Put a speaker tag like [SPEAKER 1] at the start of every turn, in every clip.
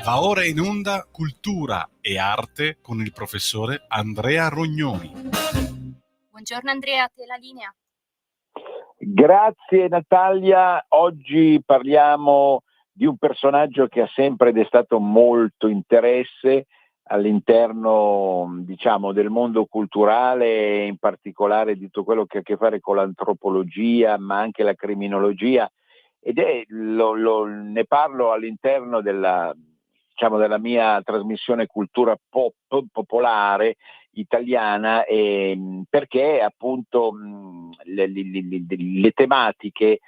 [SPEAKER 1] Va ora in onda Cultura e Arte con il professore Andrea Rognoni.
[SPEAKER 2] Buongiorno Andrea, a te la linea.
[SPEAKER 3] Grazie Natalia, oggi parliamo di un personaggio che ha sempre destato molto interesse all'interno, diciamo, del mondo culturale e in particolare di tutto quello che ha a che fare con l'antropologia, ma anche la criminologia, ed è, ne parlo all'interno della mia trasmissione Cultura Pop popolare italiana, perché appunto le tematiche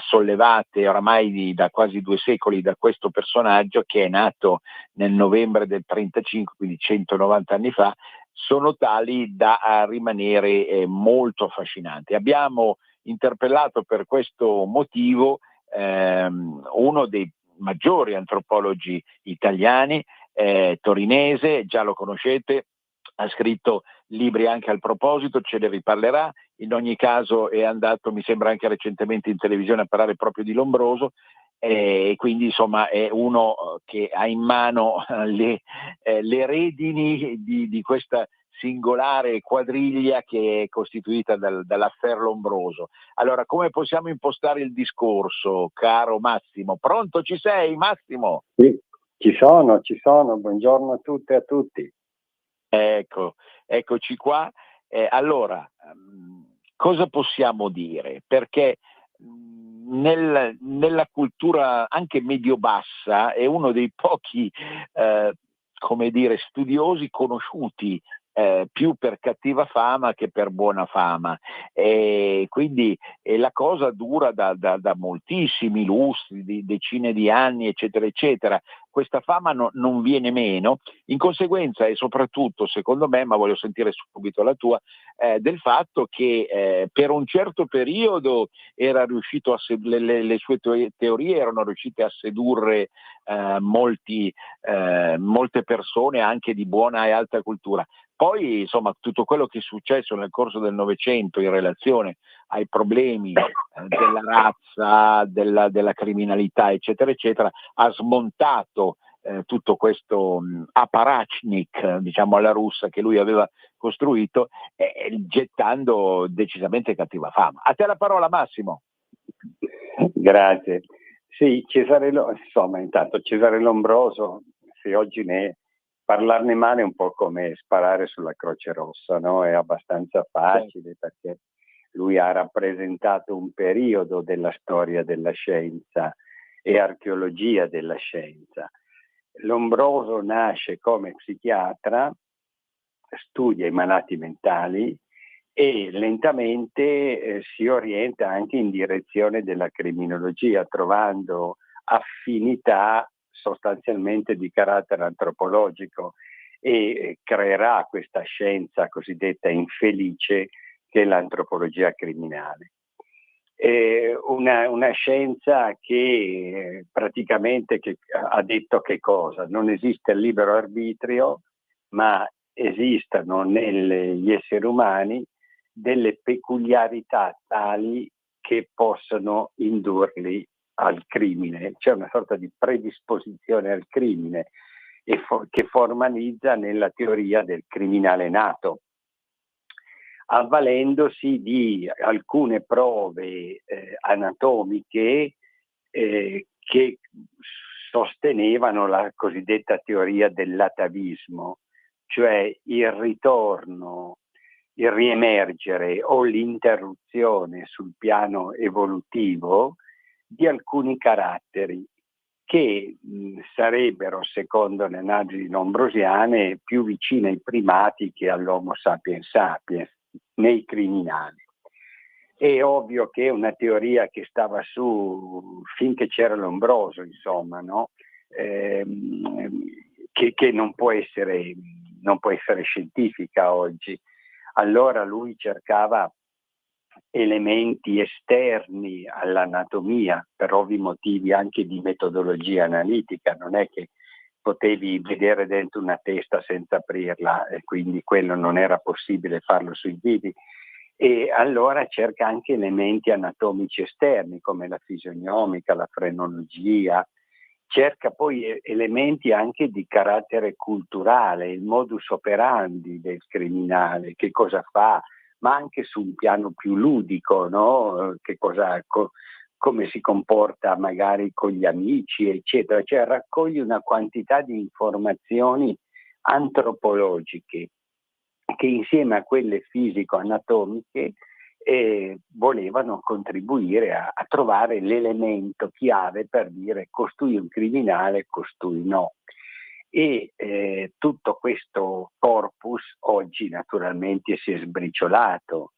[SPEAKER 3] sollevate oramai da quasi 2 secoli da questo personaggio, che è nato nel novembre del 35, quindi 190 anni fa, sono tali da rimanere molto affascinanti. Abbiamo interpellato per questo motivo uno dei maggiori antropologi italiani, torinese, già lo conoscete, ha scritto libri anche al proposito, ce ne riparlerà. In ogni caso è andato, mi sembra anche recentemente in televisione, a parlare proprio di Lombroso, e quindi insomma è uno che ha in mano le redini di questa singolare quadriglia che è costituita dall'affaire Lombroso. Allora, come possiamo impostare il discorso, caro Massimo? Pronto, ci sei, Massimo?
[SPEAKER 4] Sì, ci sono, buongiorno a tutte e a tutti.
[SPEAKER 3] Ecco, eccoci qua. Allora, cosa possiamo dire? Perché nella cultura anche medio-bassa è uno dei pochi, studiosi conosciuti più per cattiva fama che per buona fama, e quindi la cosa dura da moltissimi lustri, di decine di anni, eccetera eccetera. Questa fama non viene meno, in conseguenza, e soprattutto secondo me, ma voglio sentire subito la tua, del fatto che per un certo periodo era riuscito le sue teorie erano riuscite a sedurre molte persone anche di buona e alta cultura. Poi insomma tutto quello che è successo nel corso del Novecento in relazione ai problemi della razza, della criminalità, eccetera eccetera, ha smontato tutto questo apparatchik, diciamo alla russa, che lui aveva costruito, gettando decisamente cattiva fama. A te la parola, Massimo.
[SPEAKER 4] Grazie. Sì, intanto Cesare Lombroso, se oggi parlarne male è un po' come sparare sulla Croce Rossa, no? È abbastanza facile, perché lui ha rappresentato un periodo della storia della scienza e archeologia della scienza. Lombroso nasce come psichiatra, studia i malati mentali e lentamente si orienta anche in direzione della criminologia, trovando affinità sostanzialmente di carattere antropologico, e creerà questa scienza cosiddetta infelice che è l'antropologia criminale. Una scienza che praticamente ha detto che cosa? Non esiste il libero arbitrio, ma esistono negli esseri umani delle peculiarità tali che possono indurli al crimine. C'è una sorta di predisposizione al crimine che formalizza nella teoria del criminale nato, avvalendosi di alcune prove anatomiche che sostenevano la cosiddetta teoria dell'atavismo, cioè il ritorno, il riemergere o l'interruzione sul piano evolutivo di alcuni caratteri che sarebbero, secondo le analisi lombrosiane, più vicine ai primati che all'Homo sapiens sapiens nei criminali. È ovvio che è una teoria che stava su finché c'era Lombroso, insomma, no? Che non può essere scientifica oggi. Allora lui cercava elementi esterni all'anatomia, per ovvi motivi anche di metodologia analitica. Non è che potevi vedere dentro una testa senza aprirla, e quindi quello non era possibile farlo sui vivi. E allora cerca anche elementi anatomici esterni come la fisionomica, la frenologia, cerca poi elementi anche di carattere culturale, il modus operandi del criminale, che cosa fa, ma anche su un piano più ludico, no? Come si comporta magari con gli amici, eccetera. Cioè raccoglie una quantità di informazioni antropologiche che insieme a quelle fisico-anatomiche volevano contribuire a trovare l'elemento chiave per dire costui è un criminale, costui no. E tutto questo corpus oggi naturalmente si è sbriciolato.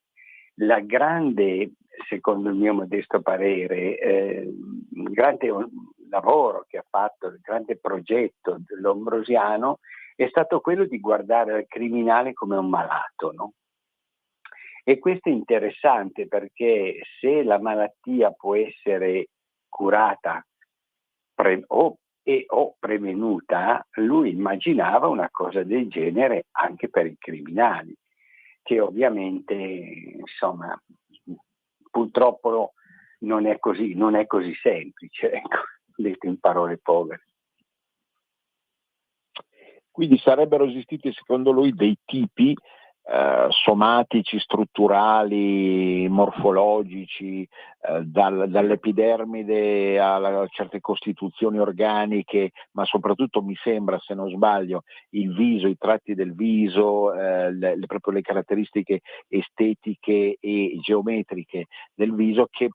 [SPEAKER 4] La grande, secondo il mio modesto parere, il grande lavoro che ha fatto, il grande progetto dell'Ombrosiano è stato quello di guardare al criminale come un malato, no? E questo è interessante perché se la malattia può essere curata o prevenuta, lui immaginava una cosa del genere anche per i criminali, che ovviamente, insomma, purtroppo non è così semplice, ecco, detto in parole povere.
[SPEAKER 3] Quindi sarebbero esistiti secondo lui dei tipi somatici, strutturali, morfologici, dall'epidermide a certe costituzioni organiche, ma soprattutto mi sembra, se non sbaglio, il viso, i tratti del viso, proprio le caratteristiche estetiche e geometriche del viso che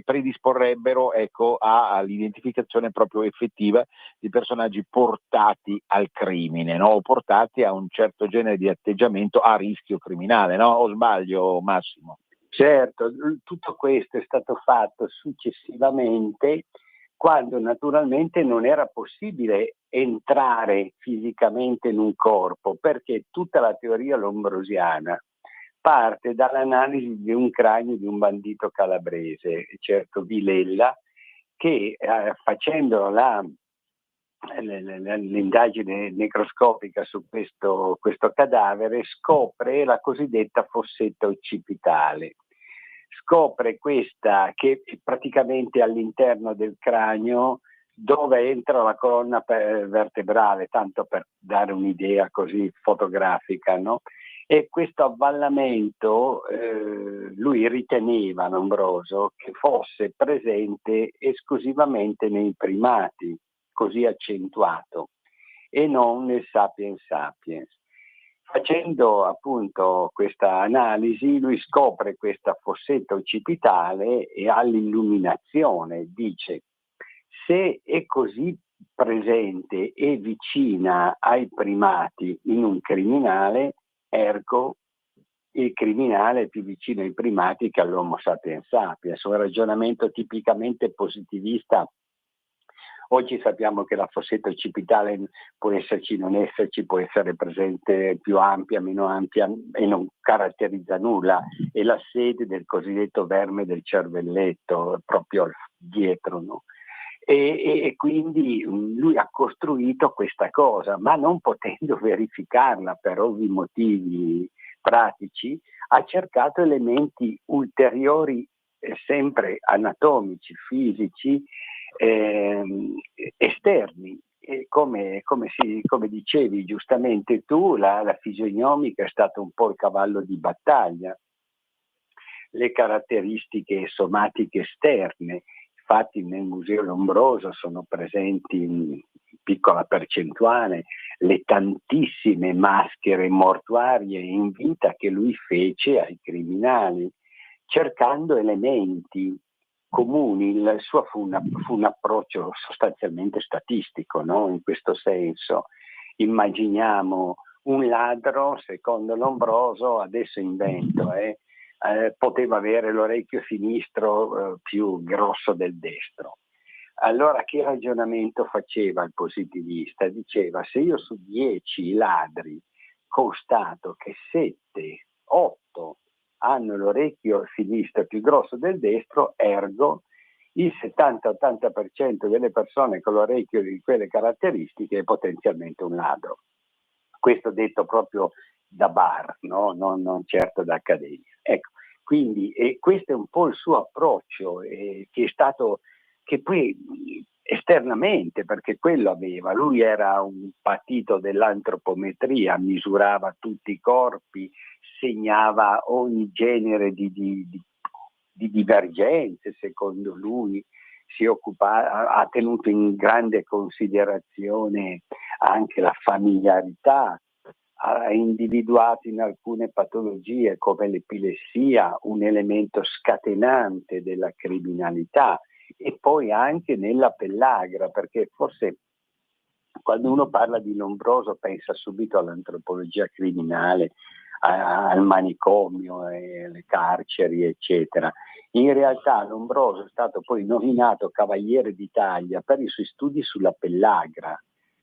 [SPEAKER 3] predisporrebbero, ecco, all'identificazione proprio effettiva di personaggi portati al crimine, no? O portati a un certo genere di atteggiamento a rischio criminale, no? O sbaglio, Massimo?
[SPEAKER 4] Certo, tutto questo è stato fatto successivamente, quando naturalmente non era possibile entrare fisicamente in un corpo, perché tutta la teoria lombrosiana parte dall'analisi di un cranio di un bandito calabrese, certo Vilella, che facendo l'indagine necroscopica su questo cadavere scopre la cosiddetta fossetta occipitale. Scopre questa che è praticamente all'interno del cranio, dove entra la colonna vertebrale, tanto per dare un'idea così fotografica, no? E questo avvallamento lui riteneva, Lombroso, che fosse presente esclusivamente nei primati, così accentuato, e non nel sapiens sapiens. Facendo appunto questa analisi, lui scopre questa fossetta occipitale e all'illuminazione dice: se è così presente e vicina ai primati in un criminale, ergo il criminale è più vicino ai primati che all'Homo sapiens sapiens. Un ragionamento tipicamente positivista. Oggi sappiamo che la fossetta occipitale può esserci, non esserci, può essere presente più ampia, meno ampia e non caratterizza nulla. È la sede del cosiddetto verme del cervelletto, proprio dietro, no? E quindi lui ha costruito questa cosa, ma non potendo verificarla per ovvi motivi pratici, ha cercato elementi ulteriori, sempre anatomici, fisici, esterni. E come dicevi giustamente tu, la fisionomica è stata un po' il cavallo di battaglia. Le caratteristiche somatiche esterne, infatti nel Museo Lombroso sono presenti in piccola percentuale le tantissime maschere mortuarie in vita che lui fece ai criminali, cercando elementi comuni. Il suo fu un approccio sostanzialmente statistico, no? In questo senso immaginiamo un ladro, secondo Lombroso, adesso invento, poteva avere l'orecchio sinistro più grosso del destro. Allora che ragionamento faceva il positivista? Diceva: se io su 10 ladri constato che 7, 8 hanno l'orecchio sinistro più grosso del destro, ergo il 70-80% delle persone con l'orecchio di quelle caratteristiche è potenzialmente un ladro. Questo detto proprio da bar, no? Non certo da accademia. Ecco, quindi questo è un po' il suo approccio, che poi è esternamente, perché quello aveva. Lui era un patito dell'antropometria, misurava tutti i corpi, segnava ogni genere di divergenze, secondo lui. Ha tenuto in grande considerazione anche la familiarità, ha individuato in alcune patologie come l'epilessia un elemento scatenante della criminalità, e poi anche nella pellagra, perché forse quando uno parla di Lombroso pensa subito all'antropologia criminale, al manicomio, alle carceri, eccetera. In realtà Lombroso è stato poi nominato Cavaliere d'Italia per i suoi studi sulla pellagra.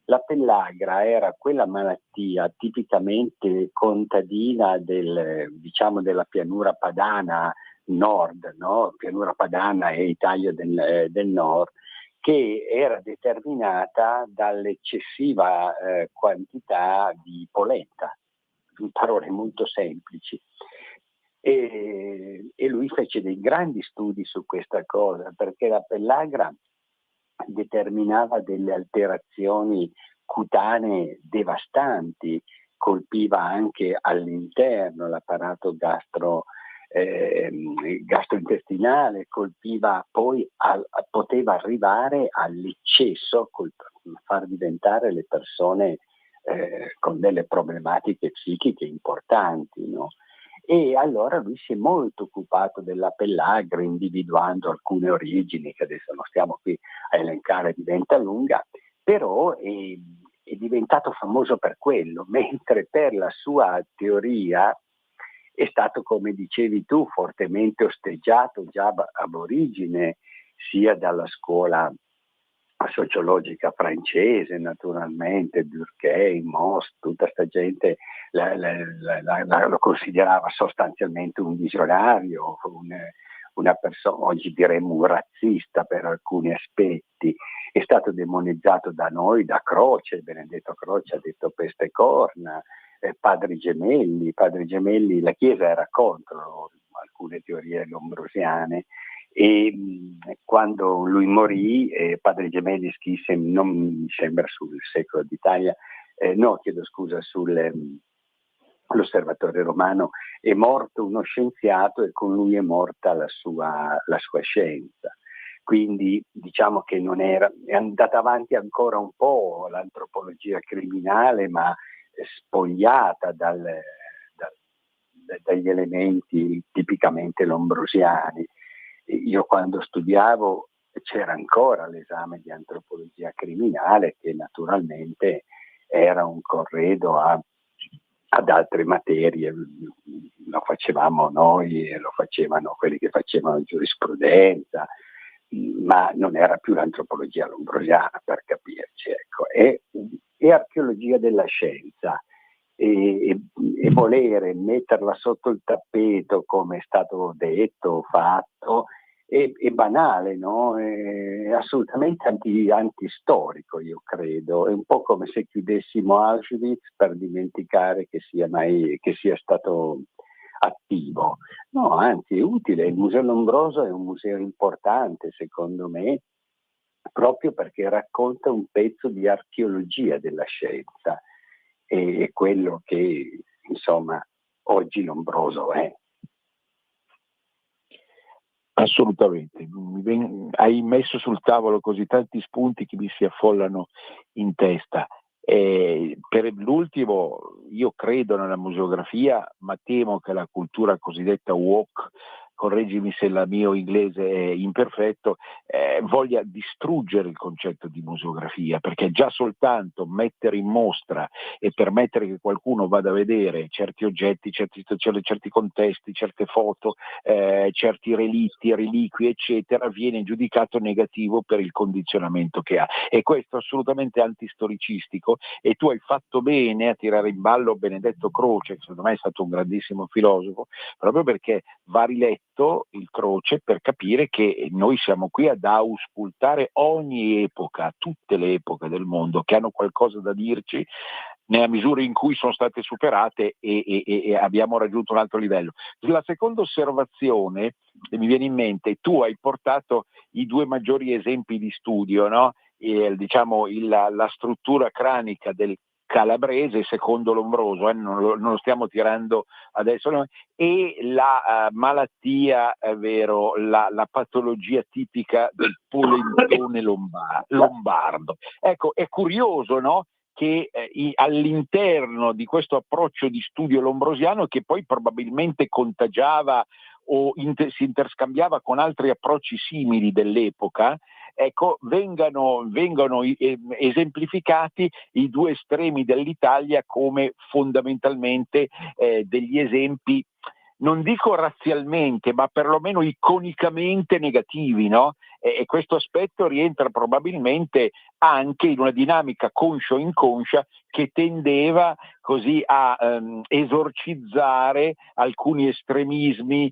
[SPEAKER 4] La pellagra era quella malattia tipicamente contadina della pianura padana nord, no? Pianura padana e Italia del nord, che era determinata dall'eccessiva quantità di polenta, in parole molto semplici. E lui fece dei grandi studi su questa cosa, perché la pellagra determinava delle alterazioni cutanee devastanti, colpiva anche all'interno l'apparato gastrointestinale, colpiva poi poteva arrivare all'eccesso, far diventare le persone con delle problematiche psichiche importanti, no? E allora lui si è molto occupato della pellagra, individuando alcune origini che adesso non stiamo qui a elencare, diventa lunga, però è diventato famoso per quello, mentre per la sua teoria è stato, come dicevi tu, fortemente osteggiato già ab origine, sia dalla scuola sociologica francese, naturalmente, Durkheim, Mauss, tutta sta gente lo considerava sostanzialmente un visionario, una persona, oggi diremmo un razzista per alcuni aspetti. È stato demonizzato da noi, da Croce. Benedetto Croce ha detto peste e corna. Padri Gemelli, la Chiesa era contro alcune teorie lombrosiane, e quando lui morì, Padre Gemelli scrisse, non mi sembra sul Secolo d'Italia, sull'Osservatore Romano, è morto uno scienziato e con lui è morta la sua scienza. Quindi diciamo che è andata avanti ancora un po' l'antropologia criminale, ma spogliata dagli elementi tipicamente lombrosiani. Io quando studiavo c'era ancora l'esame di antropologia criminale, che naturalmente era un corredo ad altre materie. Lo facevamo noi e lo facevano quelli che facevano giurisprudenza, ma non era più l'antropologia lombrosiana, per capirci, ecco. È archeologia della scienza, e volere metterla sotto il tappeto, come è stato detto, fatto, è banale, no? È assolutamente antistorico, io credo. È un po' come se chiudessimo Auschwitz per dimenticare che sia stato attivo. No, anzi è utile. Il Museo Lombroso è un museo importante, secondo me, proprio perché racconta un pezzo di archeologia della scienza, e è quello che, insomma, oggi Lombroso è.
[SPEAKER 5] Assolutamente, hai messo sul tavolo così tanti spunti che mi si affollano in testa. Per l'ultimo, io credo nella museografia, ma temo che la cultura cosiddetta woke, correggimi se il mio inglese è imperfetto, voglia distruggere il concetto di museografia, perché già soltanto mettere in mostra e permettere che qualcuno vada a vedere certi oggetti, certi contesti, certe foto, certi relitti, reliquie, eccetera, viene giudicato negativo per il condizionamento che ha. E questo è assolutamente antistoricistico, e tu hai fatto bene a tirare in ballo Benedetto Croce, che secondo me è stato un grandissimo filosofo, proprio perché va riletto il Croce per capire che noi siamo qui ad auscultare ogni epoca, tutte le epoche del mondo che hanno qualcosa da dirci, nella misura in cui sono state superate e abbiamo raggiunto un altro livello. La seconda osservazione che mi viene in mente, tu hai portato i due maggiori esempi di studio, no? diciamo la struttura cranica del calabrese secondo Lombroso, non lo stiamo tirando adesso noi, e la malattia, è vero, la patologia tipica del polentone lombardo. Ecco, è curioso, no? Che all'interno di questo approccio di studio lombrosiano, che poi probabilmente contagiava o si interscambiava con altri approcci simili dell'epoca, ecco, vengano esemplificati i due estremi dell'Italia come fondamentalmente degli esempi, non dico razzialmente, ma perlomeno iconicamente negativi, no? E questo aspetto rientra probabilmente anche in una dinamica conscia o inconscia che tendeva così a esorcizzare alcuni estremismi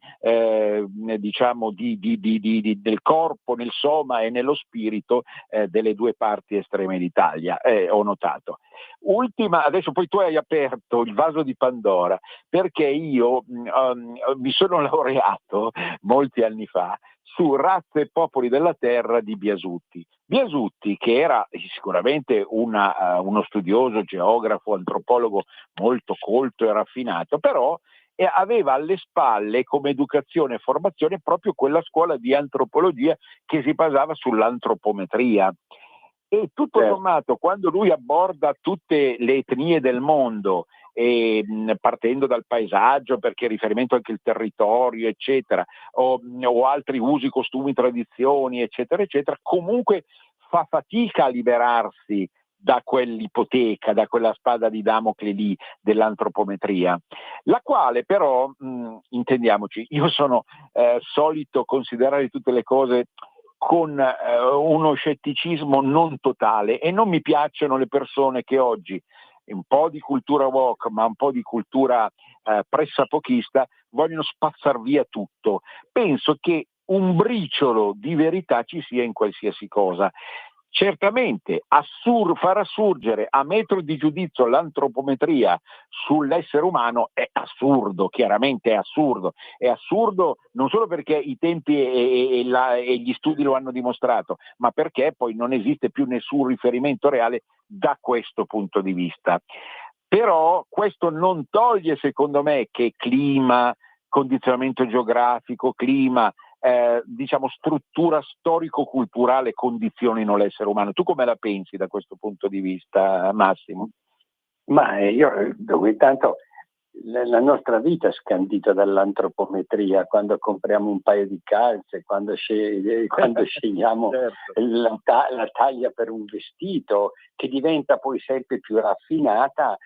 [SPEAKER 5] diciamo del corpo, nel soma e nello spirito delle due parti estreme d'Italia, ho notato. Ultima, adesso poi tu hai aperto il vaso di Pandora, perché io mi sono laureato molti anni fa su Razze e popoli della terra di Biasutti. Biasutti, che era sicuramente uno studioso, geografo, antropologo molto colto e raffinato, però aveva alle spalle come educazione e formazione proprio quella scuola di antropologia che si basava sull'antropometria. E tutto sommato, quando lui aborda tutte le etnie del mondo, partendo dal paesaggio, perché riferimento anche al territorio, eccetera, o altri usi, costumi, tradizioni, eccetera, eccetera, comunque fa fatica a liberarsi da quell'ipoteca, da quella spada di Damocle lì dell'antropometria, la quale però, intendiamoci, io sono solito considerare tutte le cose con uno scetticismo non totale, e non mi piacciono le persone che oggi, un po' di cultura woke ma un po' di cultura pressapochista, vogliono spazzar via tutto. Penso che un briciolo di verità ci sia in qualsiasi cosa. Certamente far assurgere a metro di giudizio l'antropometria sull'essere umano è assurdo, chiaramente è assurdo non solo perché i tempi e gli studi lo hanno dimostrato, ma perché poi non esiste più nessun riferimento reale da questo punto di vista. Però questo non toglie, secondo me, che clima, condizionamento geografico, diciamo struttura storico-culturale condizionino l'essere umano. Tu come la pensi da questo punto di vista, Massimo?
[SPEAKER 4] Ma io intanto la nostra vita è scandita dall'antropometria, quando compriamo un paio di calze, quando scegliamo certo. la taglia per un vestito, che diventa poi sempre più raffinata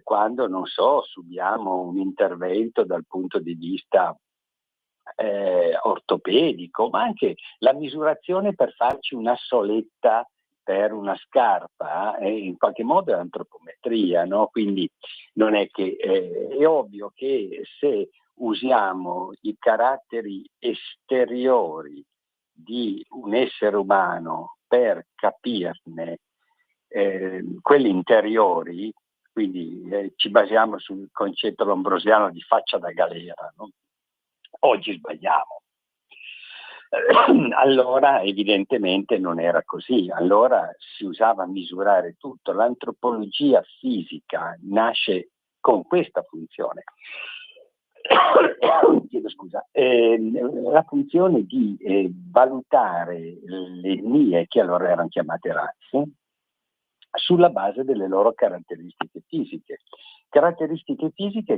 [SPEAKER 4] quando, non so, subiamo un intervento dal punto di vista ortopedico, ma anche la misurazione per farci una soletta per una scarpa in qualche modo è antropometria, no? Quindi non è che è ovvio che se usiamo i caratteri esteriori di un essere umano per capirne quelli interiori, quindi ci basiamo sul concetto lombrosiano di faccia da galera, no? Oggi sbagliamo. Allora evidentemente non era così, allora si usava a misurare tutto. L'antropologia fisica nasce con questa funzione. Chiedo scusa, la funzione di valutare le etnie, che allora erano chiamate razze, sulla base delle loro caratteristiche fisiche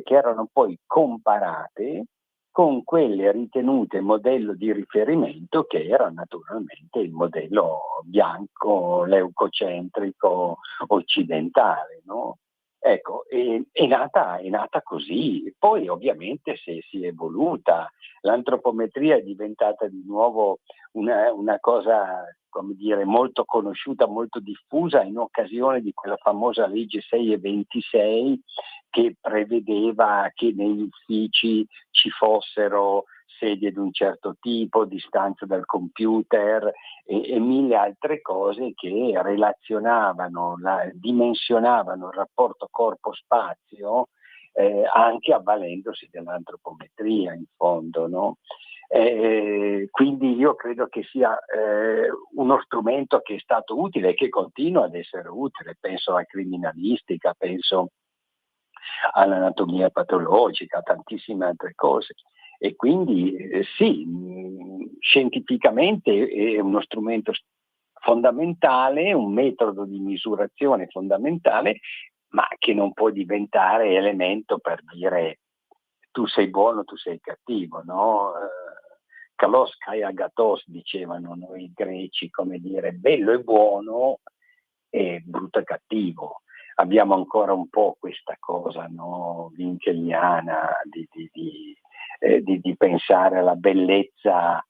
[SPEAKER 4] che erano poi comparate con quelle ritenute modello di riferimento, che era naturalmente il modello bianco, leucocentrico, occidentale, no? Ecco, è nata così. Poi ovviamente si è evoluta, l'antropometria è diventata di nuovo una cosa, come dire, molto conosciuta, molto diffusa in occasione di quella famosa legge 6 e 26 che prevedeva che negli uffici ci fossero sedie di un certo tipo, distanza dal computer e mille altre cose che relazionavano, dimensionavano il rapporto corpo-spazio anche avvalendosi dell'antropometria in fondo, no? Quindi io credo che sia uno strumento che è stato utile e che continua ad essere utile. Penso alla criminalistica, penso all'anatomia patologica, a tantissime altre cose. E quindi sì, scientificamente è uno strumento fondamentale, un metodo di misurazione fondamentale, ma che non può diventare elemento per dire tu sei buono, tu sei cattivo, no? Kalos kai agathos dicevano noi greci, come dire bello e buono e brutto e cattivo. Abbiamo ancora un po' questa cosa, no, winkeliana di pensare alla bellezza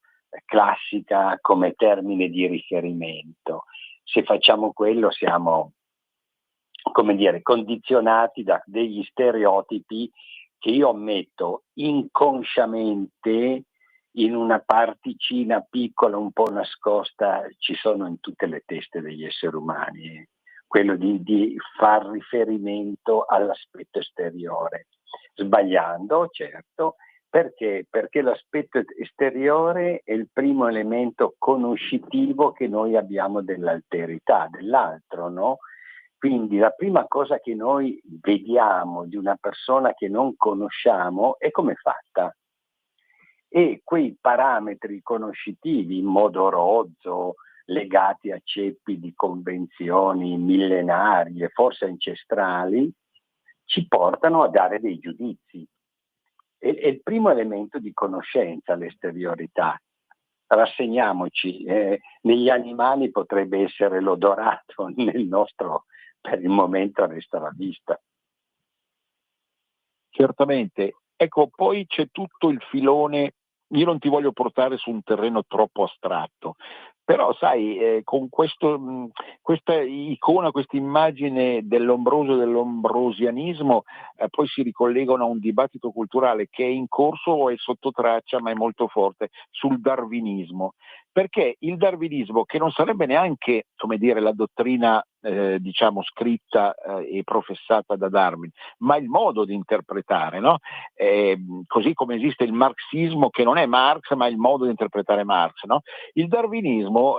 [SPEAKER 4] classica come termine di riferimento. Se facciamo quello siamo, come dire, condizionati da degli stereotipi che io ammetto inconsciamente in una particina piccola un po' nascosta ci sono in tutte le teste degli esseri umani, quello di far riferimento all'aspetto esteriore, sbagliando, certo, perché l'aspetto esteriore è il primo elemento conoscitivo che noi abbiamo dell'alterità, dell'altro, no? Quindi la prima cosa che noi vediamo di una persona che non conosciamo è come è fatta. E quei parametri conoscitivi in modo rozzo, legati a ceppi di convenzioni millenarie, forse ancestrali, ci portano a dare dei giudizi. È il primo elemento di conoscenza, l'esteriorità. Rassegniamoci, negli animali potrebbe essere l'odorato, nel nostro per il momento resta la vista.
[SPEAKER 5] Certamente. Ecco, poi c'è tutto il filone, io non ti voglio portare su un terreno troppo astratto, però sai, con questa icona, questa immagine dell'ombroso, dell'ombrosianismo, poi si ricollegano a un dibattito culturale che è in corso o è sotto traccia, ma è molto forte, sul darwinismo. Perché il darwinismo, che non sarebbe neanche, come dire, la dottrina diciamo scritta e professata da Darwin, ma il modo di interpretare, no? Così come esiste il marxismo, che non è Marx, ma il modo di interpretare Marx, no? Il darwinismo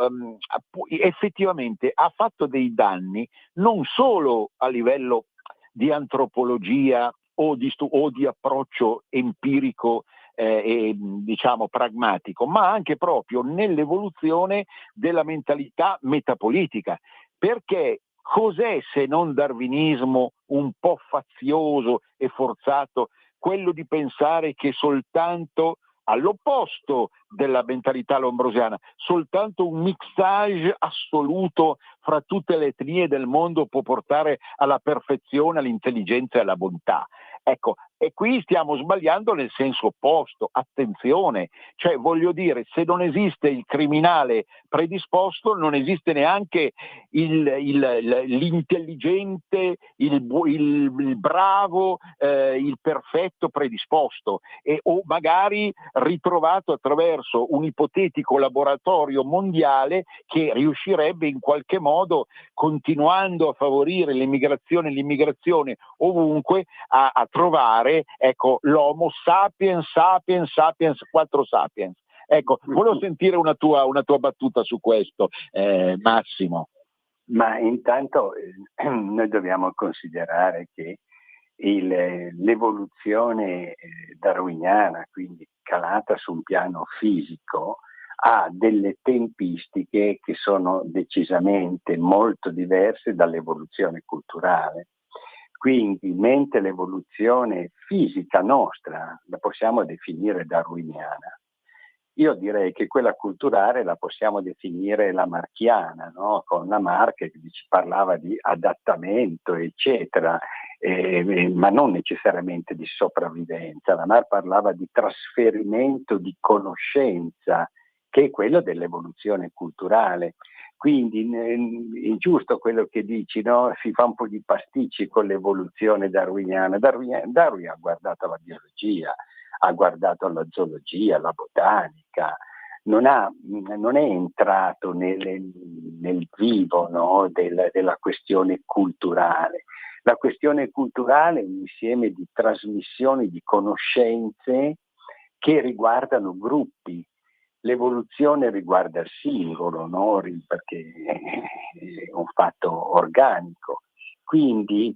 [SPEAKER 5] effettivamente ha fatto dei danni non solo a livello di antropologia o di approccio empirico e diciamo pragmatico, ma anche proprio nell'evoluzione della mentalità metapolitica. Perché cos'è se non darwinismo un po' fazioso e forzato, quello di pensare che soltanto all'opposto della mentalità lombrosiana, soltanto un mixage assoluto fra tutte le etnie del mondo può portare alla perfezione, all'intelligenza e alla bontà. Ecco, e qui stiamo sbagliando nel senso opposto, attenzione, cioè voglio dire, se non esiste il criminale predisposto, non esiste neanche l'intelligente, il bravo, il perfetto predisposto, o magari ritrovato attraverso un ipotetico laboratorio mondiale che riuscirebbe in qualche modo, continuando a favorire l'immigrazione ovunque, a trovare, ecco, l'Homo sapiens, quattro sapiens. Ecco, volevo sentire una tua battuta su questo, Massimo.
[SPEAKER 4] Ma intanto noi dobbiamo considerare che l'evoluzione darwiniana, quindi calata su un piano fisico, ha delle tempistiche che sono decisamente molto diverse dall'evoluzione culturale. Quindi, mentre l'evoluzione fisica nostra la possiamo definire darwiniana, io direi che quella culturale la possiamo definire lamarckiana, no? Con Lamarck che ci parlava di adattamento, eccetera, ma non necessariamente di sopravvivenza. Lamarck parlava di trasferimento di conoscenza, che è quello dell'evoluzione culturale. Quindi è giusto quello che dici, no? Si fa un po' di pasticci con l'evoluzione darwiniana. Darwin ha guardato la biologia, ha guardato la zoologia, la botanica, non è entrato nel vivo, no? della questione culturale. La questione culturale è un insieme di trasmissioni di conoscenze che riguardano gruppi. L'evoluzione riguarda il singolo, no? Perché è un fatto organico. Quindi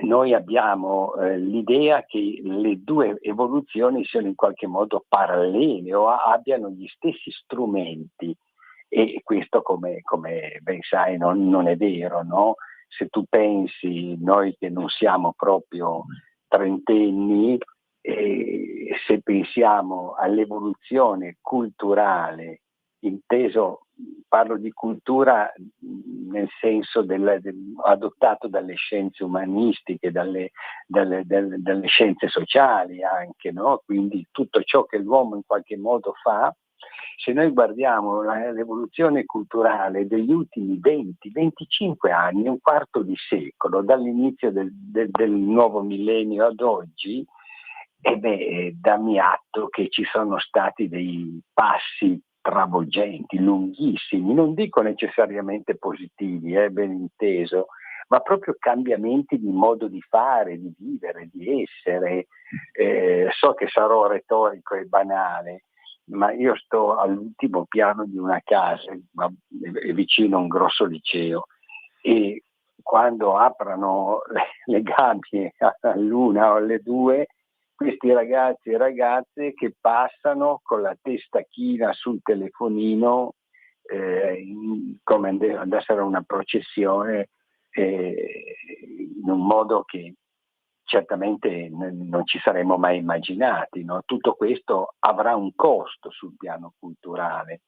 [SPEAKER 4] noi abbiamo l'idea che le due evoluzioni siano in qualche modo parallele o abbiano gli stessi strumenti, e questo, come ben sai, non è vero, no? Se tu pensi, noi che non siamo proprio trentenni, se pensiamo all'evoluzione culturale, parlo di cultura nel senso adottato dalle scienze umanistiche, dalle scienze sociali anche, no? Quindi tutto ciò che l'uomo in qualche modo fa. Se noi guardiamo l'evoluzione culturale degli ultimi 20-25 anni, un quarto di secolo, dall'inizio del nuovo millennio ad oggi, dammi atto che ci sono stati dei passi travolgenti, lunghissimi, non dico necessariamente positivi, ben inteso, ma proprio cambiamenti di modo di fare, di vivere, di essere. So che sarò retorico e banale, ma io sto all'ultimo piano di una casa, è vicino a un grosso liceo, e quando aprono le gabbie all'1 o alle 2, questi ragazzi e ragazze che passano con la testa china sul telefonino, come andassero a una processione, in un modo che certamente non ci saremmo mai immaginati, no? Tutto questo avrà un costo sul piano culturale.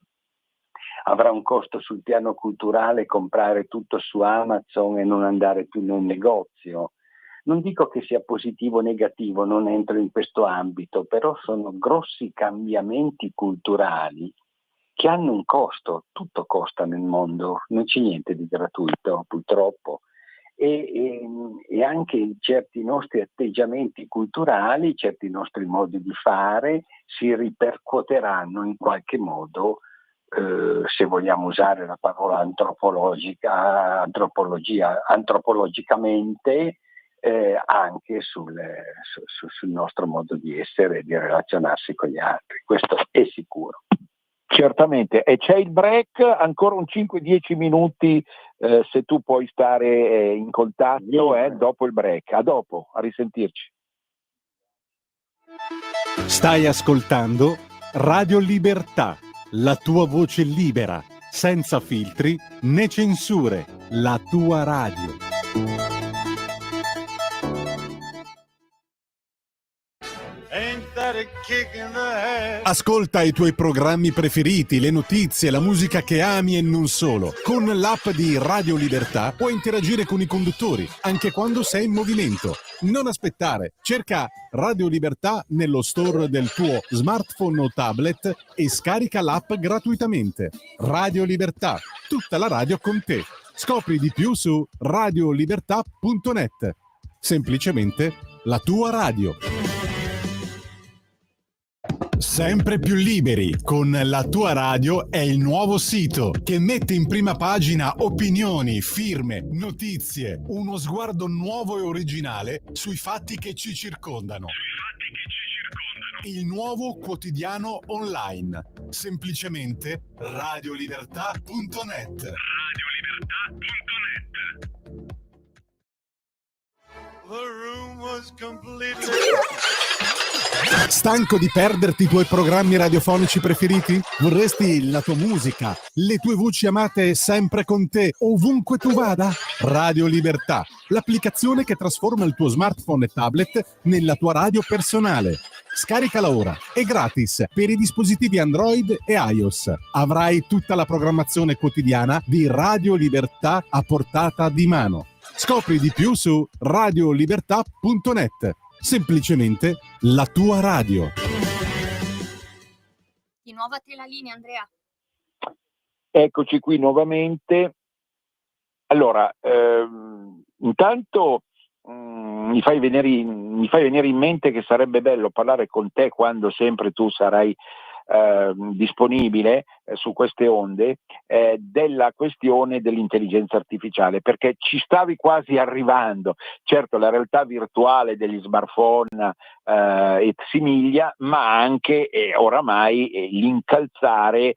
[SPEAKER 4] Avrà un costo sul piano culturale comprare tutto su Amazon e non andare più nel negozio. Non dico che sia positivo o negativo, non entro in questo ambito, però sono grossi cambiamenti culturali che hanno un costo. Tutto costa nel mondo, non c'è niente di gratuito, purtroppo. E anche certi nostri atteggiamenti culturali, certi nostri modi di fare si ripercuoteranno in qualche modo, se vogliamo usare la parola antropologicamente, anche sul nostro modo di essere e di relazionarsi con gli altri. Questo è sicuro.
[SPEAKER 5] Certamente, e c'è il break, ancora un 5-10 minuti, se tu puoi stare in contatto, dopo il break. A dopo, a risentirci.
[SPEAKER 6] Stai ascoltando Radio Libertà, la tua voce libera, senza filtri né censure, la tua radio. Ascolta i tuoi programmi preferiti, le notizie, la musica che ami e non solo. Con l'app di Radio Libertà puoi interagire con i conduttori, anche quando sei in movimento. Non aspettare, cerca Radio Libertà nello store del tuo smartphone o tablet e scarica l'app gratuitamente. Radio Libertà, tutta la radio con te. Scopri di più su radiolibertà.net. Semplicemente la tua radio. Sempre più liberi con La Tua Radio è il nuovo sito che mette in prima pagina opinioni, firme, notizie, uno sguardo nuovo e originale sui fatti che ci circondano. Il nuovo quotidiano online. Semplicemente radiolibertà.net. Stanco di perderti i tuoi programmi radiofonici preferiti? Vorresti la tua musica, le tue voci amate sempre con te, ovunque tu vada? Radio Libertà, l'applicazione che trasforma il tuo smartphone e tablet nella tua radio personale. Scaricala ora, è gratis per i dispositivi Android e iOS. Avrai tutta la programmazione quotidiana di Radio Libertà a portata di mano. Scopri di più su radiolibertà.net. Semplicemente la tua radio.
[SPEAKER 2] Di nuovo a te la linea, Andrea.
[SPEAKER 5] Eccoci qui nuovamente. Allora, intanto mi fai venire in mente che sarebbe bello parlare con te quando sempre tu sarai disponibile,
[SPEAKER 3] su queste onde della questione dell'intelligenza artificiale, perché ci stavi quasi arrivando. Certo, la realtà virtuale degli smartphone e simiglia, ma anche oramai l'incalzare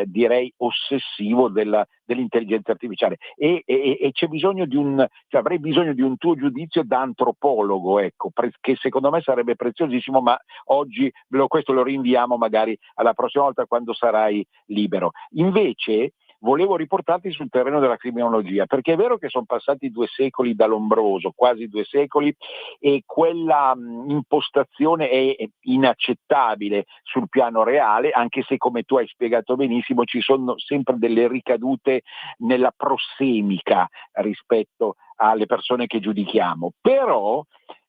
[SPEAKER 3] direi ossessivo dell'intelligenza artificiale e c'è bisogno cioè avrei bisogno di un tuo giudizio da antropologo, ecco, che secondo me sarebbe preziosissimo, ma oggi questo lo rinviamo magari alla prossima volta quando sarai libero. Invece volevo riportarti sul terreno della criminologia, perché è vero che sono passati 2 secoli da Lombroso, quasi 2 secoli, e quella impostazione è inaccettabile sul piano reale, anche se, come tu hai spiegato benissimo, ci sono sempre delle ricadute nella prossemica rispetto alle persone che giudichiamo. Però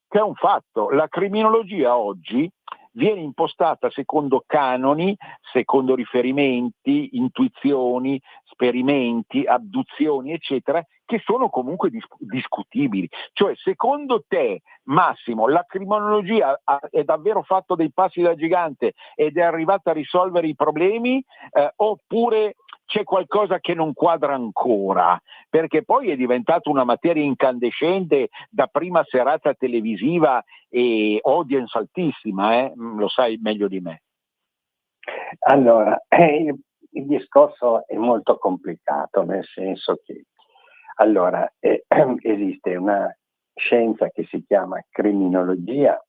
[SPEAKER 3] c'è un fatto: la criminologia oggi viene impostata secondo canoni, secondo riferimenti, intuizioni, sperimenti, abduzioni, eccetera, che sono comunque discutibili. Cioè, secondo te, Massimo, la criminologia è davvero fatto dei passi da gigante ed è arrivata a risolvere i problemi, oppure c'è qualcosa che non quadra ancora? Perché poi è diventata una materia incandescente da prima serata televisiva e audience altissima, lo sai meglio di me.
[SPEAKER 4] Allora, il discorso è molto complicato, nel senso che allora esiste una scienza che si chiama criminologia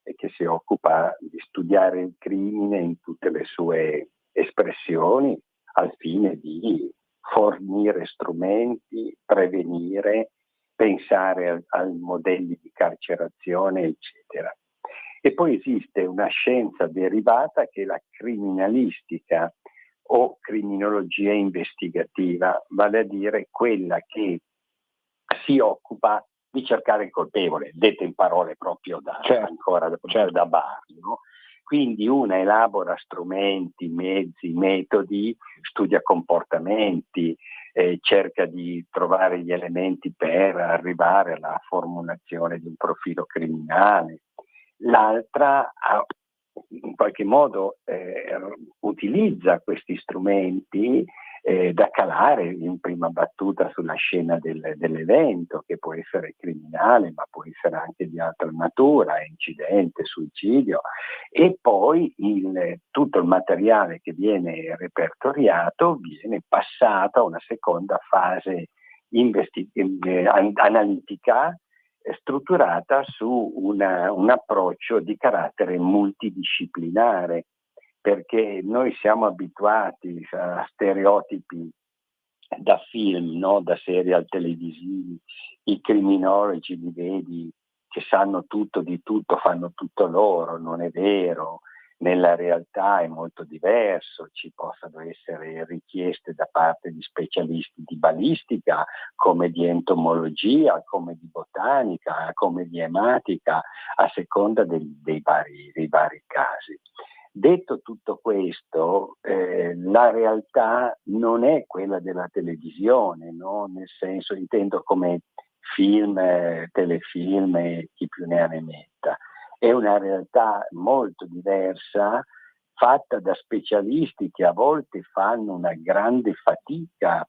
[SPEAKER 4] e che si occupa di studiare il crimine in tutte le sue espressioni al fine di fornire strumenti, prevenire, pensare a modelli di carcerazione, eccetera. E poi esiste una scienza derivata che è la criminalistica o criminologia investigativa, vale a dire quella che si occupa di cercare il colpevole, dette in parole proprio da bar, no? Quindi una elabora strumenti, mezzi, metodi, studia comportamenti, cerca di trovare gli elementi per arrivare alla formulazione di un profilo criminale. L'altra in qualche modo utilizza questi strumenti da calare in prima battuta sulla scena dell'evento, che può essere criminale ma può essere anche di altra natura, incidente, suicidio, e poi tutto il materiale che viene repertoriato viene passato a una seconda fase analitica strutturata su un approccio di carattere multidisciplinare, perché noi siamo abituati a stereotipi da film, no? Da serial televisivi, i criminologi li vedi che sanno tutto di tutto, fanno tutto loro, non è vero. Nella realtà è molto diverso, ci possono essere richieste da parte di specialisti di balistica, come di entomologia, come di botanica, come di ematica, a seconda dei vari casi. Detto tutto questo, la realtà non è quella della televisione, no? Nel senso, intendo come film, telefilm e chi più ne ha ne metta. È una realtà molto diversa, fatta da specialisti che a volte fanno una grande fatica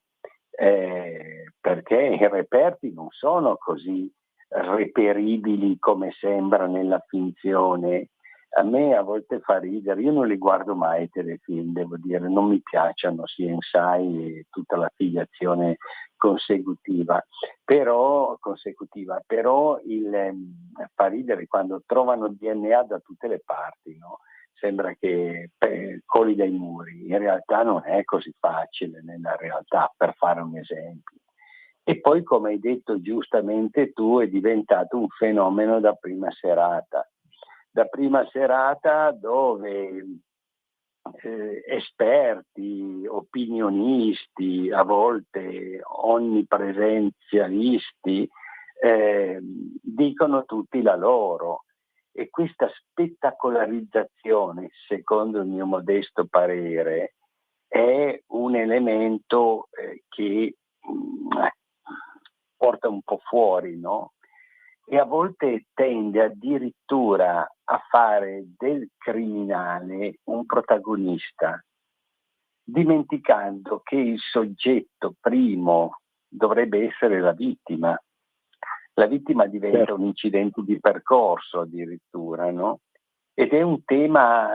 [SPEAKER 4] perché i reperti non sono così reperibili come sembra nella finzione. A me a volte fa ridere, io non li guardo mai i telefilm, devo dire, non mi piacciono CSI e tutta la filiazione consecutiva, però fa ridere quando trovano DNA da tutte le parti, no? Sembra che coli dai muri, in realtà non è così facile nella realtà, per fare un esempio. E poi, come hai detto giustamente tu, è diventato un fenomeno da prima serata dove esperti, opinionisti, a volte onnipresenzialisti dicono tutti la loro, e questa spettacolarizzazione, secondo il mio modesto parere, è un elemento che porta un po' fuori, no? E a volte tende addirittura a fare del criminale un protagonista. dimenticando che il soggetto primo dovrebbe essere la vittima. La vittima diventa un incidente di percorso addirittura, no? Ed è un tema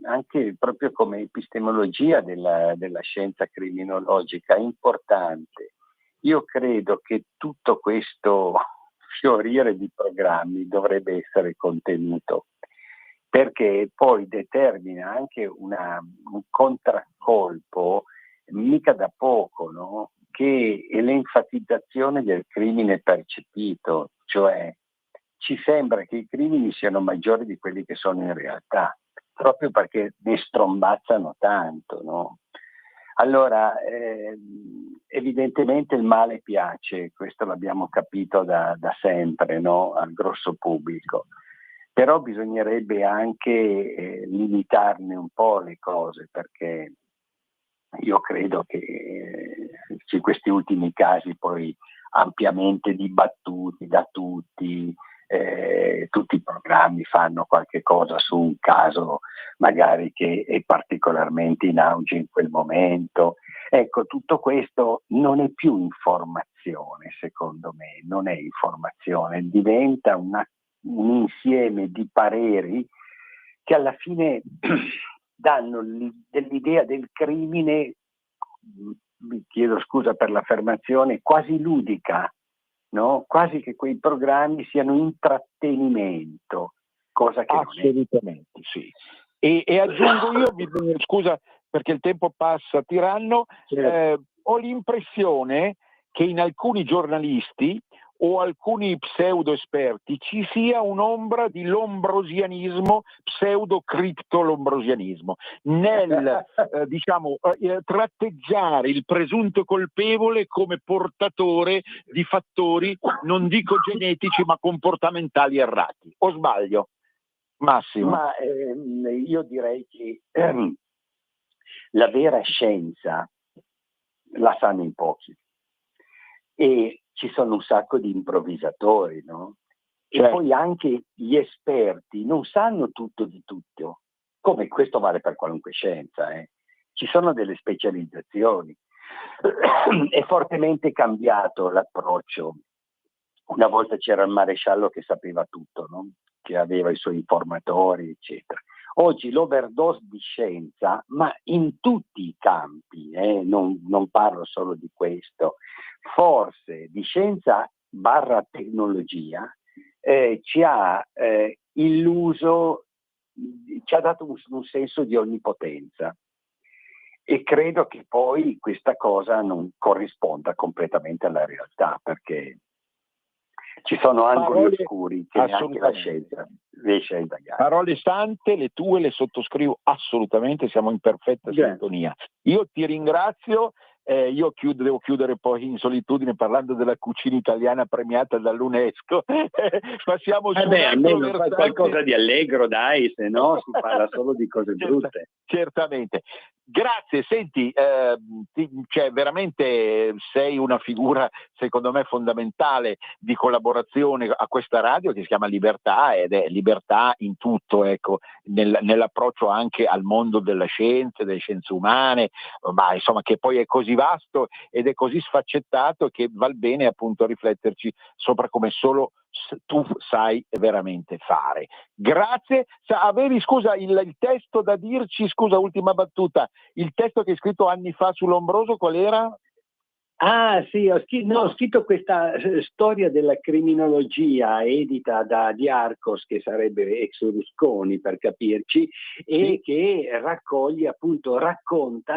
[SPEAKER 4] anche proprio come epistemologia della scienza criminologica importante. Io credo che tutto questo fiorire di programmi dovrebbe essere contenuto, perché poi determina anche un contraccolpo mica da poco, no? Che è l'enfatizzazione del crimine percepito, cioè ci sembra che i crimini siano maggiori di quelli che sono in realtà, proprio perché ne strombazzano tanto, no? Allora, evidentemente il male piace, questo l'abbiamo capito da sempre, no? Al grosso pubblico, però bisognerebbe anche limitarne un po' le cose, perché io credo che questi ultimi casi poi ampiamente dibattuti da tutti i programmi fanno qualche cosa su un caso magari che è particolarmente in auge in quel momento. Ecco, tutto questo non è più informazione, secondo me, non è informazione, diventa un insieme di pareri che alla fine danno dell'idea del crimine, mi chiedo scusa per l'affermazione, quasi ludica, no? Quasi che quei programmi siano intrattenimento, cosa che
[SPEAKER 5] assolutamente sì. E aggiungo io, scusa perché il tempo passa tiranno, ho l'impressione che in alcuni giornalisti o alcuni pseudo esperti ci sia un'ombra di lombrosianismo, pseudo-criptolombrosianismo nel tratteggiare il presunto colpevole come portatore di fattori, non dico genetici, ma comportamentali errati. O sbaglio, Massimo?
[SPEAKER 4] Ma io direi che la vera scienza la sanno in pochi. E ci sono un sacco di improvvisatori, no?
[SPEAKER 5] Certo.
[SPEAKER 4] E poi anche gli esperti non sanno tutto di tutto, come questo vale per qualunque scienza. Ci sono delle specializzazioni. È fortemente cambiato l'approccio. Una volta c'era il maresciallo che sapeva tutto, no? Che aveva i suoi informatori, eccetera. Oggi l'overdose di scienza, ma in tutti i campi, non parlo solo di questo, forse di scienza / tecnologia, ci ha illuso, ci ha dato un senso di onnipotenza. E credo che poi questa cosa non corrisponda completamente alla realtà, perché ci sono angoli oscuri che neanche la scienza riesce a indagare.
[SPEAKER 5] Parole sante, le tue le sottoscrivo assolutamente, siamo in perfetta sintonia. Io ti ringrazio, io devo chiudere poi in solitudine parlando della cucina italiana premiata dall'UNESCO. Passiamo su
[SPEAKER 4] almeno qualcosa di allegro, dai, se no si parla solo di cose brutte.
[SPEAKER 5] Certamente. Grazie, senti, veramente sei una figura secondo me fondamentale di collaborazione a questa radio che si chiama Libertà, ed è libertà in tutto, ecco, nell'approccio anche al mondo della scienza, delle scienze umane, ma insomma che poi è così vasto ed è così sfaccettato che val bene appunto rifletterci sopra come solo tu sai veramente fare. Grazie. Avevi, scusa, il testo da dirci, scusa, ultima battuta, il testo che hai scritto anni fa su Lombroso, qual era?
[SPEAKER 4] Ah sì, ho scritto questa storia della criminologia edita da Diarcos, che sarebbe ex Rusconi per capirci, e che racconta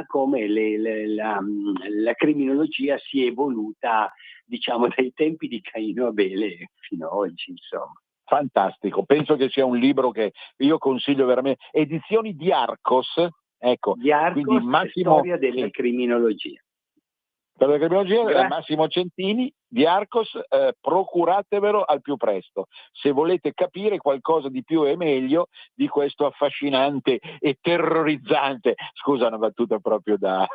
[SPEAKER 4] come la criminologia si è evoluta, diciamo, dai tempi di Caino e Abele fino ad oggi, insomma.
[SPEAKER 5] Fantastico, penso che sia un libro che io consiglio veramente. Edizioni Diarcos, ecco,
[SPEAKER 4] Diarcos,
[SPEAKER 5] quindi Massimo,
[SPEAKER 4] storia della criminologia.
[SPEAKER 5] Per la criminologia, Massimo Centini,
[SPEAKER 3] di Arcos, procuratevelo al più presto se volete capire qualcosa di più e meglio di questo affascinante e terrorizzante, scusa, una battuta proprio da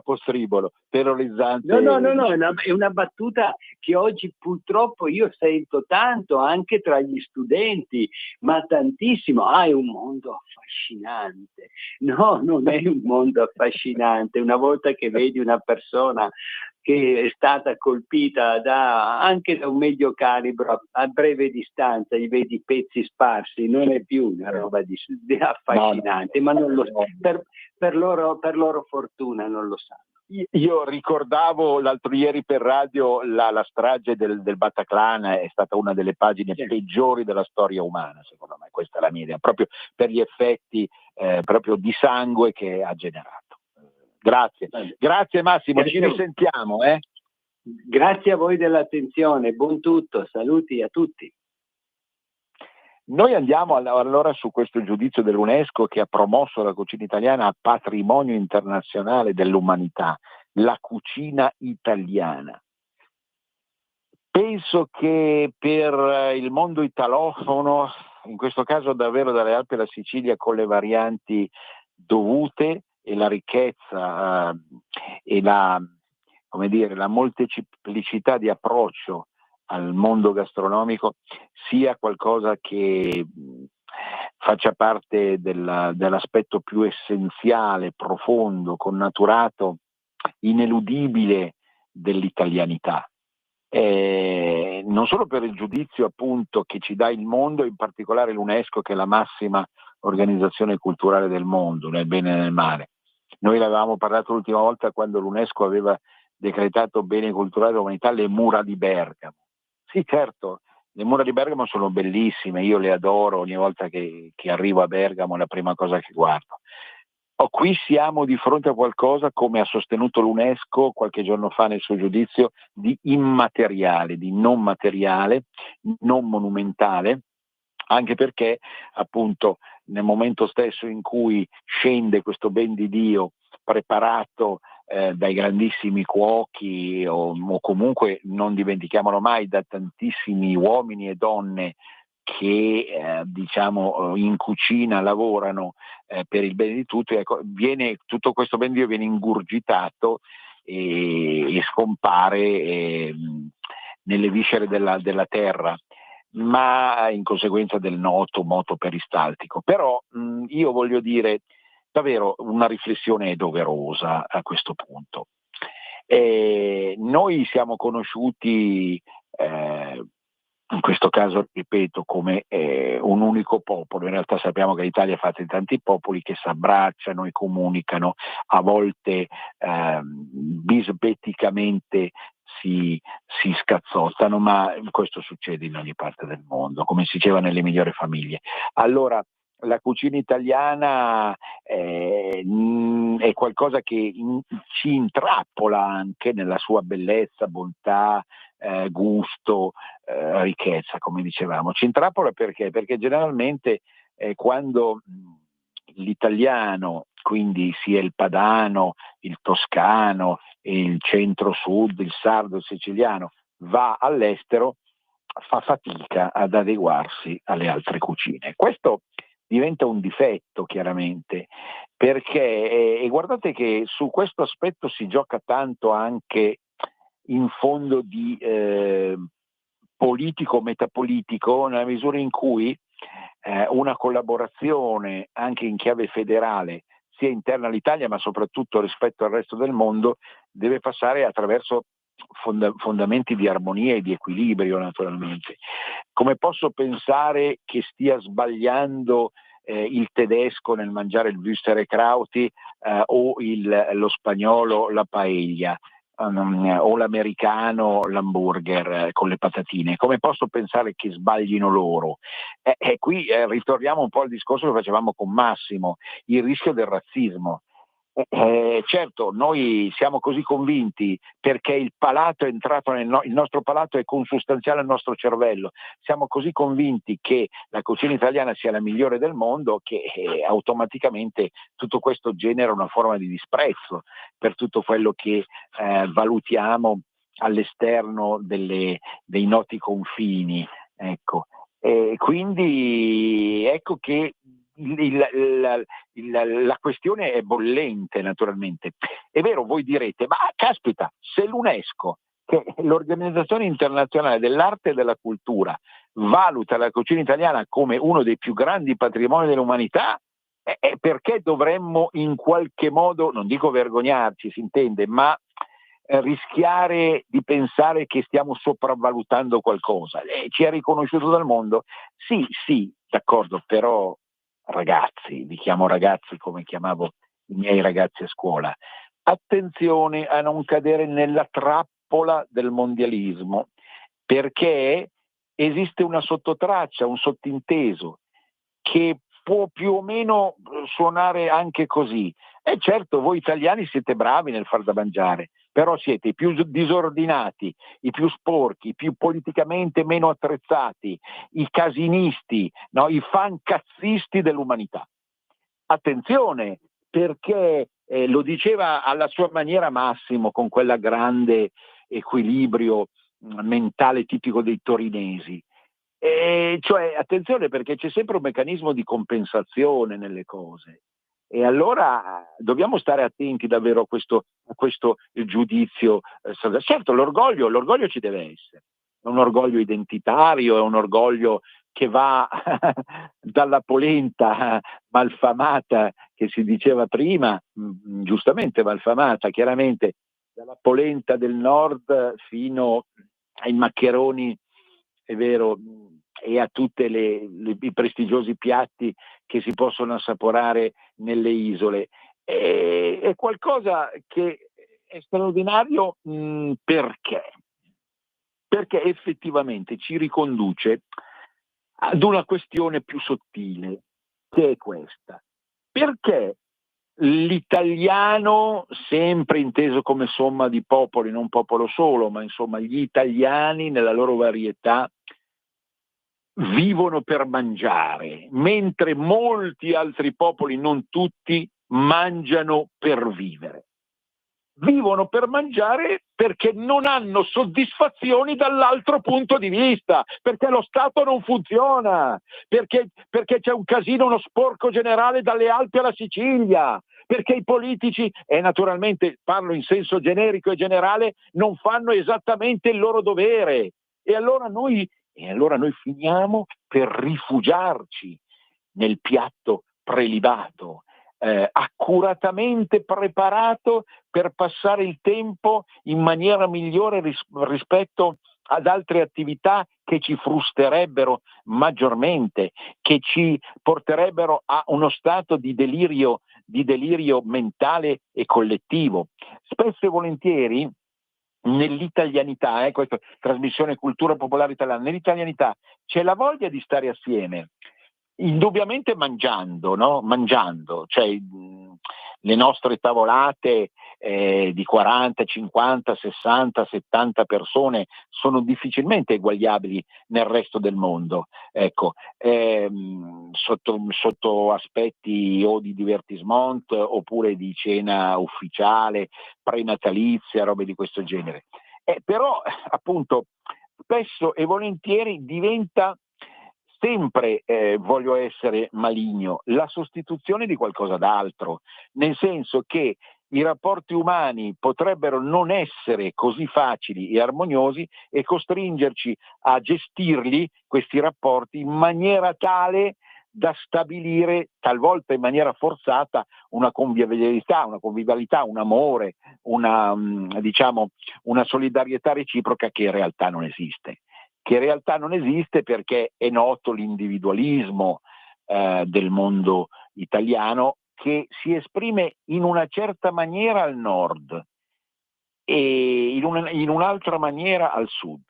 [SPEAKER 3] postribolo, terrorizzante.
[SPEAKER 4] No, è una battuta che oggi purtroppo io sento tanto anche tra gli studenti, ma tantissimo. È un mondo affascinante. No, non è un mondo affascinante. Una volta che vedi una persona che è stata colpita anche da un medio calibro a breve distanza, gli vedi pezzi sparsi, non è più una roba di affascinante, ma non lo, per loro fortuna non lo sanno.
[SPEAKER 3] Io ricordavo l'altro ieri per radio la strage del Bataclan, è stata una delle pagine peggiori della storia umana, secondo me, questa è la mia idea, proprio per gli effetti proprio di sangue che ha generato. Grazie Massimo, ci risentiamo.
[SPEAKER 4] Grazie a voi dell'attenzione, buon tutto, saluti a tutti.
[SPEAKER 3] Noi andiamo allora su questo giudizio dell'UNESCO che ha promosso la cucina italiana a patrimonio internazionale dell'umanità, la cucina italiana. Penso che per il mondo italofono, in questo caso davvero dalle Alpi alla Sicilia, con le varianti dovute e la ricchezza e la molteplicità di approccio al mondo gastronomico, sia qualcosa che faccia parte dell'aspetto più essenziale, profondo, connaturato, ineludibile dell'italianità. Non solo per il giudizio appunto che ci dà il mondo, in particolare l'UNESCO, che è la massima organizzazione culturale del mondo, nel bene e nel male. Noi l'avevamo parlato l'ultima volta quando l'UNESCO aveva decretato bene culturale dell'umanità le mura di Bergamo. Sì, certo, le mura di Bergamo sono bellissime, io le adoro, ogni volta che arrivo a Bergamo è la prima cosa che guardo. Qui siamo di fronte a qualcosa, come ha sostenuto l'UNESCO qualche giorno fa nel suo giudizio, di immateriale, di non materiale, non monumentale, anche perché appunto nel momento stesso in cui scende questo ben di Dio preparato dai grandissimi cuochi o comunque, non dimentichiamolo mai, da tantissimi uomini e donne che in cucina lavorano per il bene di tutti, tutto questo ben di Dio viene ingurgitato e scompare nelle viscere della terra, ma in conseguenza del noto moto peristaltico. Però io voglio dire, davvero una riflessione è doverosa a questo punto. Noi siamo conosciuti, in questo caso ripeto, come un unico popolo. In realtà sappiamo che l'Italia è fatta di tanti popoli che si abbracciano e comunicano, a volte bisbetticamente si scazzottano, ma questo succede in ogni parte del mondo, come si diceva nelle migliori famiglie. Allora, la cucina italiana è qualcosa che ci intrappola anche nella sua bellezza, bontà, gusto, ricchezza, come dicevamo. Ci intrappola perché generalmente quando l'italiano, quindi sia il padano, il toscano, il centro-sud, il sardo, il siciliano, va all'estero, fa fatica ad adeguarsi alle altre cucine. Questo diventa un difetto, chiaramente, perché e guardate che su questo aspetto si gioca tanto anche in fondo di politico, metapolitico, nella misura in cui una collaborazione anche in chiave federale, sia interna all'Italia ma soprattutto rispetto al resto del mondo, deve passare attraverso fondamenti di armonia e di equilibrio, naturalmente. Come posso pensare che stia sbagliando il tedesco nel mangiare il Würstelkrauti o lo spagnolo la paella o l'americano l'hamburger con le patatine? Come posso pensare che sbaglino loro? Qui ritorniamo un po' al discorso che facevamo con Massimo, il rischio del razzismo. Certo, noi siamo così convinti perché il palato è entrato il nostro palato è consustanziale al nostro cervello, siamo così convinti che la cucina italiana sia la migliore del mondo che automaticamente tutto questo genera una forma di disprezzo per tutto quello che valutiamo all'esterno dei noti confini, ecco. Quindi ecco che la questione è bollente, naturalmente. È vero, voi direte, ma caspita, se l'UNESCO, che è l'Organizzazione Internazionale dell'Arte e della Cultura, valuta la cucina italiana come uno dei più grandi patrimoni dell'umanità, perché dovremmo in qualche modo, non dico vergognarci, si intende, ma rischiare di pensare che stiamo sopravvalutando qualcosa? Ci è riconosciuto dal mondo? Sì, d'accordo, però ragazzi, vi chiamo ragazzi come chiamavo i miei ragazzi a scuola, attenzione a non cadere nella trappola del mondialismo, perché esiste una sottotraccia, un sottinteso che può più o meno suonare anche così. E certo, voi italiani siete bravi nel far da mangiare, però siete i più disordinati, i più sporchi, i più politicamente meno attrezzati, i casinisti, no? I fancazzisti dell'umanità. Attenzione, perché lo diceva alla sua maniera Massimo, con quella grande equilibrio mentale tipico dei torinesi. Cioè, attenzione, perché c'è sempre un meccanismo di compensazione nelle cose. E allora dobbiamo stare attenti davvero a questo giudizio. Certo, l'orgoglio ci deve essere, è un orgoglio identitario, è un orgoglio che va dalla polenta malfamata che si diceva prima, giustamente malfamata, chiaramente, dalla polenta del nord fino ai maccheroni, è vero, e a tutti i prestigiosi piatti che si possono assaporare nelle isole. È qualcosa che è straordinario, perché? Perché effettivamente ci riconduce ad una questione più sottile, che è questa. Perché l'italiano, sempre inteso come somma di popoli, non popolo solo, ma insomma gli italiani nella loro varietà, vivono per mangiare, mentre molti altri popoli, non tutti, mangiano per vivere? Vivono per mangiare perché non hanno soddisfazioni dall'altro punto di vista, perché lo Stato non funziona, perché c'è un casino, uno sporco generale dalle Alpi alla Sicilia, perché i politici, e naturalmente parlo in senso generico e generale, non fanno esattamente il loro dovere. E allora noi finiamo per rifugiarci nel piatto prelibato, accuratamente preparato per passare il tempo in maniera migliore rispetto ad altre attività che ci frusterebbero maggiormente, che ci porterebbero a uno stato di delirio mentale e collettivo. Spesso e volentieri nell'italianità, questa trasmissione Cultura Popolare Italiana, nell'italianità c'è la voglia di stare assieme, indubbiamente mangiando, no? Mangiando, cioè le nostre tavolate di 40, 50, 60, 70 persone sono difficilmente eguagliabili nel resto del mondo, ecco, sotto aspetti o di divertissement oppure di cena ufficiale, prenatalizia, robe di questo genere. Però appunto spesso e volentieri diventa sempre, voglio essere maligno, la sostituzione di qualcosa d'altro, nel senso che i rapporti umani potrebbero non essere così facili e armoniosi e costringerci a gestirli, questi rapporti, in maniera tale da stabilire, talvolta in maniera forzata, una convivialità, un amore, una solidarietà reciproca che in realtà non esiste. Perché è noto l'individualismo del mondo italiano, che si esprime in una certa maniera al nord e in un'altra maniera al sud.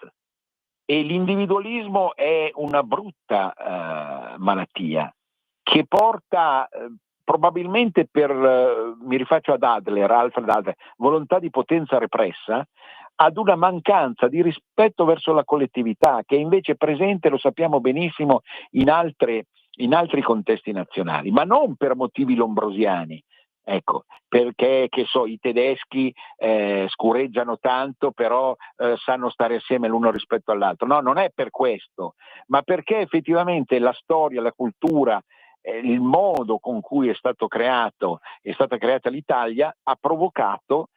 [SPEAKER 3] E l'individualismo è una brutta malattia che porta probabilmente mi rifaccio ad Alfred Adler, volontà di potenza repressa, ad una mancanza di rispetto verso la collettività che è invece presente, lo sappiamo benissimo, in altri contesti nazionali, ma non per motivi lombrosiani, Ecco, perché che so, i tedeschi scureggiano tanto, però sanno stare assieme l'uno rispetto all'altro. No, non è per questo, ma perché effettivamente la storia, la cultura, il modo con cui è stata creata l'Italia ha provocato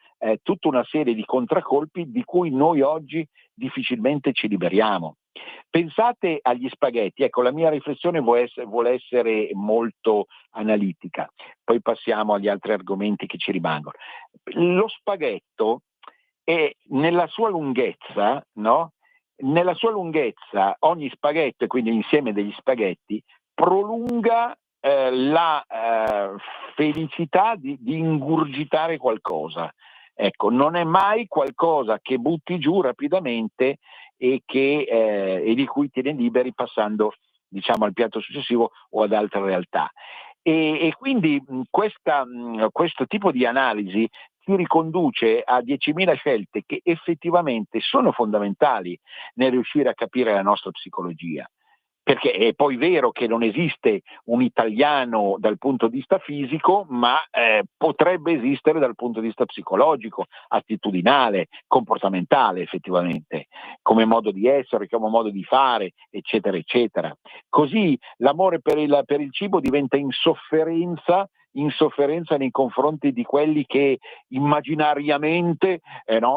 [SPEAKER 3] tutta una serie di contraccolpi di cui noi oggi difficilmente ci liberiamo. Pensate agli spaghetti, ecco, la mia riflessione vuole essere molto analitica, poi passiamo agli altri argomenti che ci rimangono. Lo spaghetto è nella sua lunghezza, no? Nella sua lunghezza ogni spaghetto, e quindi l'insieme degli spaghetti, prolunga la felicità di ingurgitare qualcosa. Ecco, non è mai qualcosa che butti giù rapidamente e di cui tiene liberi passando, diciamo, al piatto successivo o ad altre realtà. E quindi questo tipo di analisi ci riconduce a 10.000 scelte che effettivamente sono fondamentali nel riuscire a capire la nostra psicologia. Perché è poi vero che non esiste un italiano dal punto di vista fisico, ma potrebbe esistere dal punto di vista psicologico, attitudinale, comportamentale effettivamente, come modo di essere, come modo di fare, eccetera, eccetera. Così l'amore per il cibo diventa insofferenza nei confronti di quelli che immaginariamente,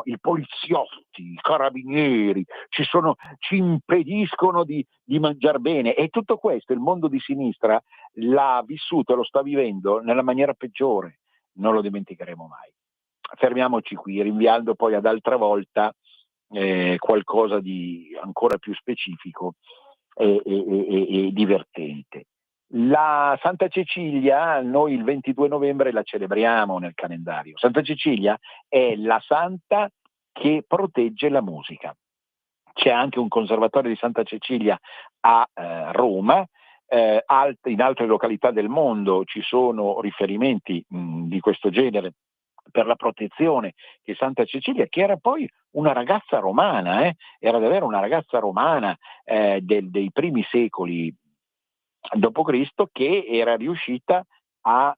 [SPEAKER 3] i poliziotti, i carabinieri, ci impediscono di mangiare bene, e tutto questo il mondo di sinistra l'ha vissuto e lo sta vivendo nella maniera peggiore, non lo dimenticheremo mai. Fermiamoci qui, rinviando poi ad altra volta qualcosa di ancora più specifico e divertente. La Santa Cecilia, noi il 22 novembre la celebriamo nel calendario. Santa Cecilia è la santa che protegge la musica. C'è anche un conservatorio di Santa Cecilia a Roma, in altre località del mondo ci sono riferimenti di questo genere per la protezione di Santa Cecilia, che era poi una ragazza romana, era davvero una ragazza romana dei primi secoli d.C., che era riuscita a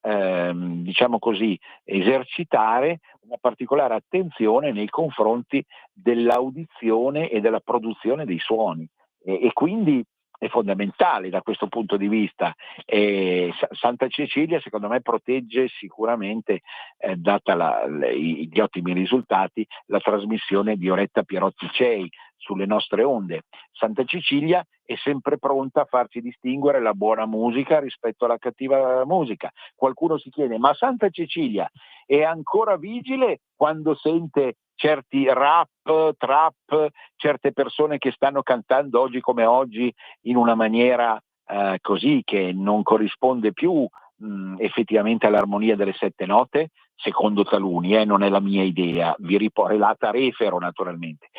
[SPEAKER 3] diciamo così, esercitare una particolare attenzione nei confronti dell'audizione e della produzione dei suoni, e quindi è fondamentale da questo punto di vista. Santa Cecilia secondo me protegge sicuramente, data gli ottimi risultati, la trasmissione di Oretta Pierotti Cei sulle nostre onde. Santa Cecilia è sempre pronta a farci distinguere la buona musica rispetto alla cattiva musica. Qualcuno si chiede: ma Santa Cecilia è ancora vigile quando sente certi rap, trap, certe persone che stanno cantando oggi come oggi in una maniera così che non corrisponde più effettivamente all'armonia delle 7 note? Secondo taluni, non è la mia idea, relata refero naturalmente.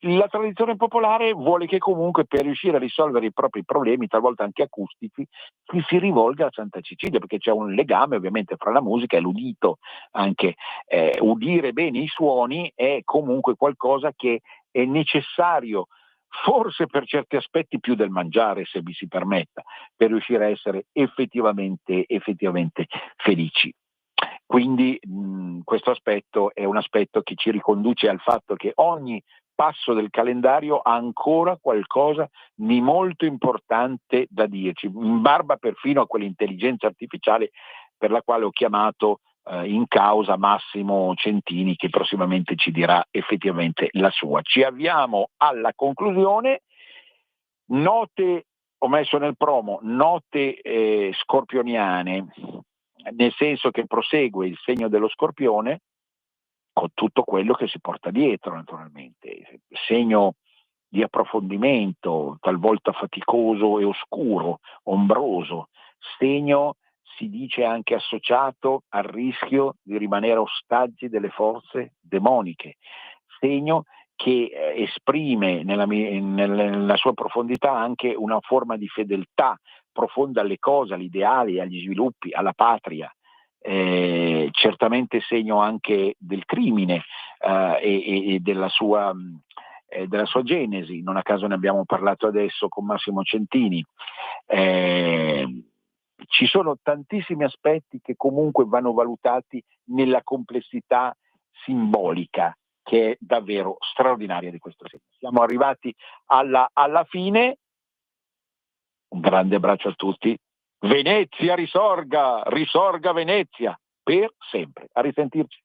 [SPEAKER 3] La tradizione popolare vuole che comunque, per riuscire a risolvere i propri problemi, talvolta anche acustici, ci si rivolga a Santa Cecilia, perché c'è un legame ovviamente fra la musica e l'udito. Anche udire bene i suoni è comunque qualcosa che è necessario, forse per certi aspetti più del mangiare, se mi si permetta, per riuscire a essere effettivamente felici. Quindi questo aspetto è un aspetto che ci riconduce al fatto che ogni passo del calendario ha ancora qualcosa di molto importante da dirci, in barba perfino a quell'intelligenza artificiale per la quale ho chiamato in causa Massimo Centini, che prossimamente ci dirà effettivamente la sua. Ci avviamo alla conclusione. Note, ho messo nel promo, note scorpioniane, nel senso che prosegue il segno dello Scorpione con tutto quello che si porta dietro, naturalmente, segno di approfondimento, talvolta faticoso e oscuro, ombroso, segno, si dice, anche associato al rischio di rimanere ostaggi delle forze demoniche, segno che esprime nella sua profondità anche una forma di fedeltà profonda alle cose, agli ideali, agli sviluppi, alla patria. Certamente segno anche del crimine e della sua genesi. Non a caso ne abbiamo parlato adesso con Massimo Centini. ci sono tantissimi aspetti che comunque vanno valutati nella complessità simbolica che è davvero straordinaria di questo film. Siamo arrivati alla fine. Un grande abbraccio a tutti. Venezia risorga, risorga Venezia per sempre. A risentirci.